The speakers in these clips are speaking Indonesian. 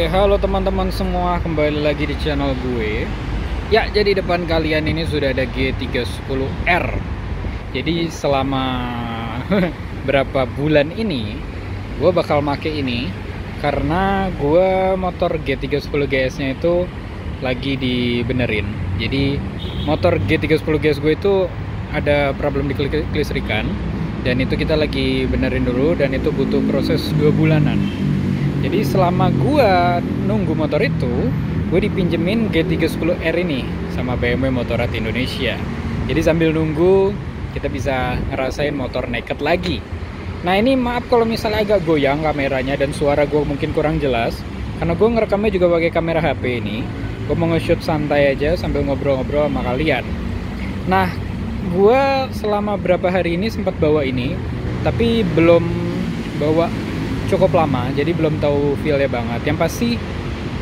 Halo teman-teman semua, kembali lagi di channel gue. Ya, jadi depan kalian ini sudah ada G310R. Jadi selama berapa bulan ini gue bakal make ini karena gue motor G310 GS nya itu lagi dibenerin. Jadi motor G310 GS gue itu ada problem di kelistrikan, dan itu kita lagi benerin dulu, dan itu butuh proses 2 bulanan. Jadi selama gua nunggu motor itu, gue dipinjemin G310R ini sama BMW Motorrad Indonesia. Jadi sambil nunggu, kita bisa ngerasain motor naked lagi. Nah ini maaf kalau misalnya agak goyang kameranya dan suara gue mungkin kurang jelas, karena gue ngerekamnya juga pakai kamera HP ini. Gue mau nge-shoot santai aja sambil ngobrol-ngobrol sama kalian. Nah, gue selama berapa hari ini sempat bawa ini, tapi belum bawa cukup lama, jadi belum tahu feel-nya banget. Yang pasti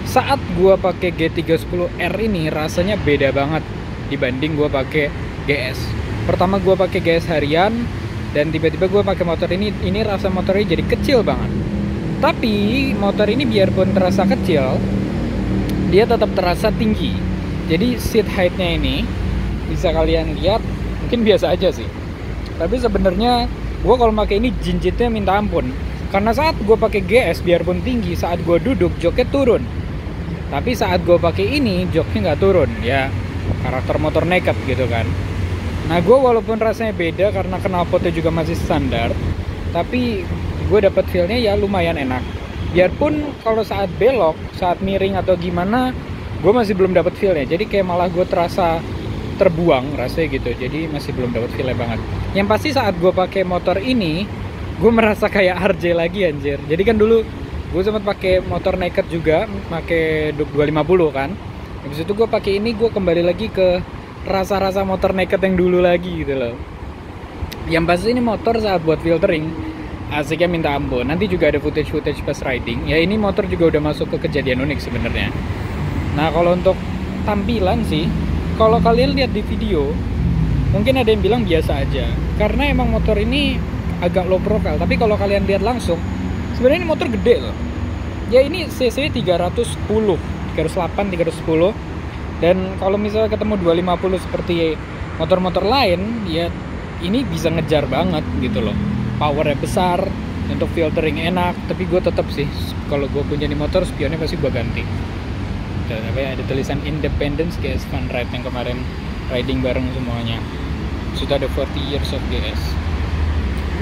saat gua pakai G310R ini rasanya beda banget dibanding gua pakai GS. Pertama gua pakai GS harian, dan tiba-tiba gua pakai motor ini rasa motornya jadi kecil banget. Tapi motor ini biarpun terasa kecil, dia tetap terasa tinggi. Jadi seat height-nya ini bisa kalian lihat, mungkin biasa aja sih. Tapi sebenarnya gua kalau pakai ini jinjitnya minta ampun. Karena saat gue pakai GS biarpun tinggi, saat gue duduk joknya turun. Tapi saat gue pakai ini joknya nggak turun, ya karakter motor naked gitu kan. Nah gue walaupun rasanya beda karena knalpotnya juga masih standar, tapi gue dapat feelnya ya lumayan enak. Biarpun kalau saat belok, saat miring atau gimana, gue masih belum dapat feelnya. Jadi kayak malah gue terasa terbuang rasanya gitu. Jadi masih belum dapat feelnya banget. Yang pasti saat gue pakai motor ini, gue merasa kayak RJ lagi anjir. Jadi kan dulu gue sempat pakai motor naked juga, pakai Duke 250 kan. Habis itu gue pakai ini, gue kembali lagi ke rasa-rasa motor naked yang dulu lagi gitu loh. Yang pasti ini motor saat buat filtering asiknya minta ampun. Nanti juga ada footage pas riding. Ya ini motor juga udah masuk ke kejadian unik sebenarnya. Nah kalau untuk tampilan sih, kalau kalian lihat di video, mungkin ada yang bilang biasa aja. Karena emang motor ini agak low profile, tapi kalau kalian lihat langsung sebenarnya ini motor gede loh. Ya ini cc 310, 308, 310. Dan kalau misalnya ketemu 250 seperti motor-motor lain, ya ini bisa ngejar banget gitu loh. Powernya besar, untuk filtering enak. Tapi gue tetap sih, kalau gue punya di motor, spionnya pasti gue ganti. Ada tulisan Independence GS Fun Ride yang kemarin riding bareng semuanya. Sudah ada 40 years of GS.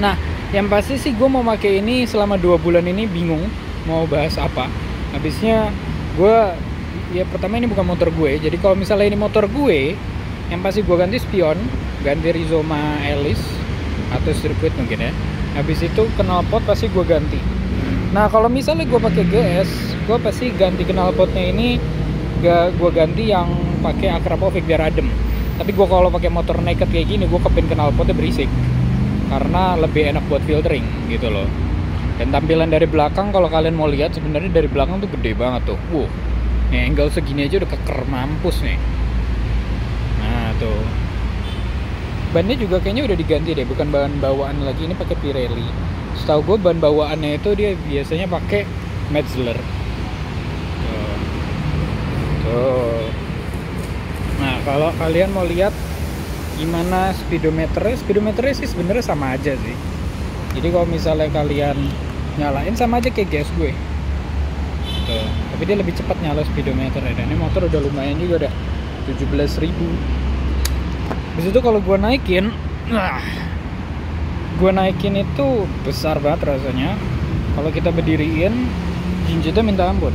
Nah, yang pasti sih gue mau pakai ini selama 2 bulan ini bingung mau bahas apa. Habisnya gue, ya pertama ini bukan motor gue. Jadi kalau misalnya ini motor gue, yang pasti gue ganti spion, ganti Rizoma Alice atau circuit mungkin ya. Habis itu knalpot pasti gue ganti. Nah kalau misalnya gue pakai GS, gue pasti ganti knalpotnya ini gue ganti yang pakai Akrapovic biar adem. Tapi gue kalau pakai motor naked kayak gini, gue kepin knalpotnya berisik karena lebih enak buat filtering gitu loh. Dan tampilan dari belakang kalau kalian mau lihat, sebenarnya dari belakang tuh gede banget tuh. Wow, nih angle segini aja udah keker mampus nih. Nah tuh, bannya juga kayaknya udah diganti deh, bukan bahan bawaan lagi, ini pakai Pirelli. Setahu gue bahan bawaannya itu dia biasanya pakai Metzeler. Tuh. Nah kalau kalian mau lihat gimana speedometernya sih sebenarnya sama aja sih. Jadi kalau misalnya kalian nyalain sama aja kayak GS gue tuh, tapi dia lebih cepat nyala speedometernya. Dan ini motor udah lumayan juga, udah 17.000. Habis itu kalau gue naikin, itu besar banget rasanya. Kalau kita berdiriin, jinjitnya minta ampun.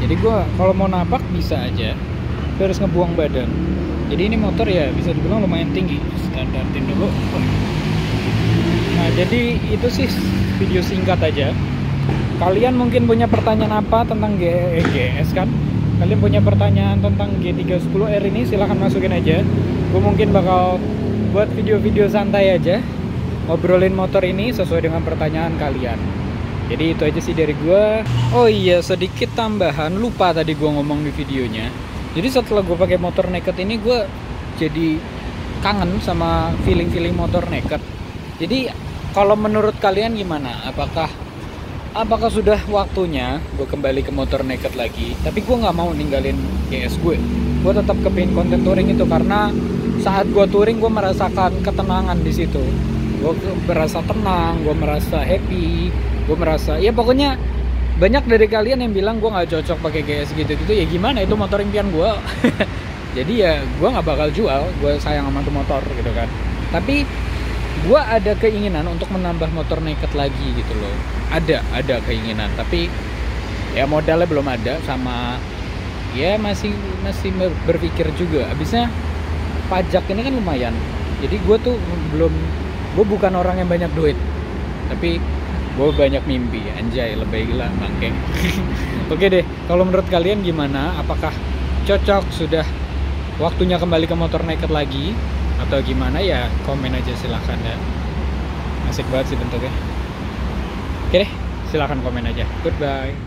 Jadi gue kalau mau napak bisa aja, harus ngebuang badan. Jadi ini motor ya bisa dibilang lumayan tinggi. Standartin dulu. Nah jadi itu sih video singkat aja. Kalian mungkin punya pertanyaan apa tentang GS kan? Kalian punya pertanyaan tentang G310R ini, silahkan masukin aja. Gue mungkin bakal buat video-video santai aja, ngobrolin motor ini sesuai dengan pertanyaan kalian. Jadi itu aja sih dari gue. Oh iya, sedikit tambahan, lupa tadi gue ngomong di videonya. Jadi setelah gue pakai motor naked ini, gue jadi kangen sama feeling motor naked. Jadi kalau menurut kalian gimana? Apakah apakah sudah waktunya gue kembali ke motor naked lagi? Tapi gue nggak mau ninggalin GS gue. Gue tetap kepingin konten touring itu karena saat gue touring gue merasakan ketenangan di situ. Gue merasa tenang, gue merasa happy, gue merasa ya pokoknya banyak dari kalian yang bilang gue nggak cocok pakai GS gitu-gitu. Ya gimana, itu motor impian gue. Jadi ya gue nggak bakal jual. Gue sayang sama tuh motor gitu kan. Tapi gue ada keinginan untuk menambah motor naked lagi gitu loh. Ada keinginan, tapi ya modalnya belum ada, sama ya masih berpikir juga. Abisnya pajak ini kan lumayan, jadi gue tuh gue bukan orang yang banyak duit, tapi gue banyak mimpi. Anjay, lebih gila bangke. Oke deh, kalau menurut kalian gimana? Apakah cocok, sudah waktunya kembali ke motor naked lagi, atau gimana? Ya komen aja silahkan ya. Asik banget sih bentuknya. Oke deh, silahkan komen aja. Goodbye.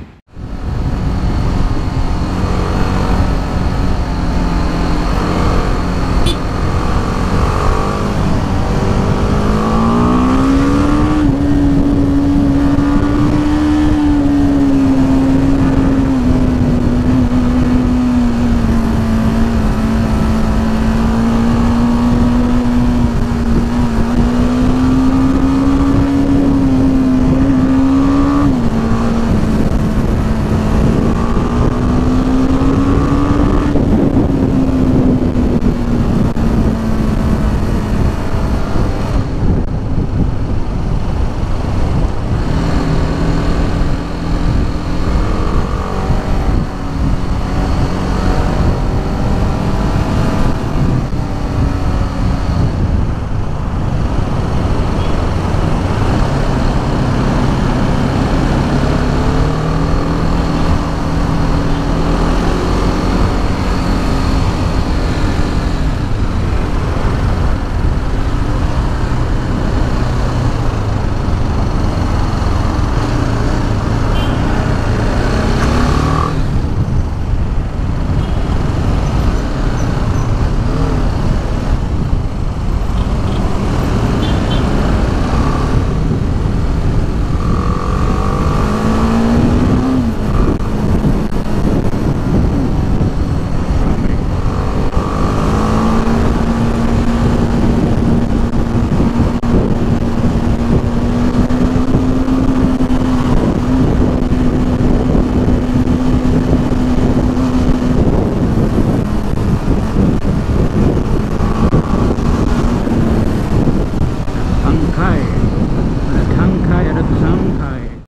Tangkai, ada tangkai, ada tangkai.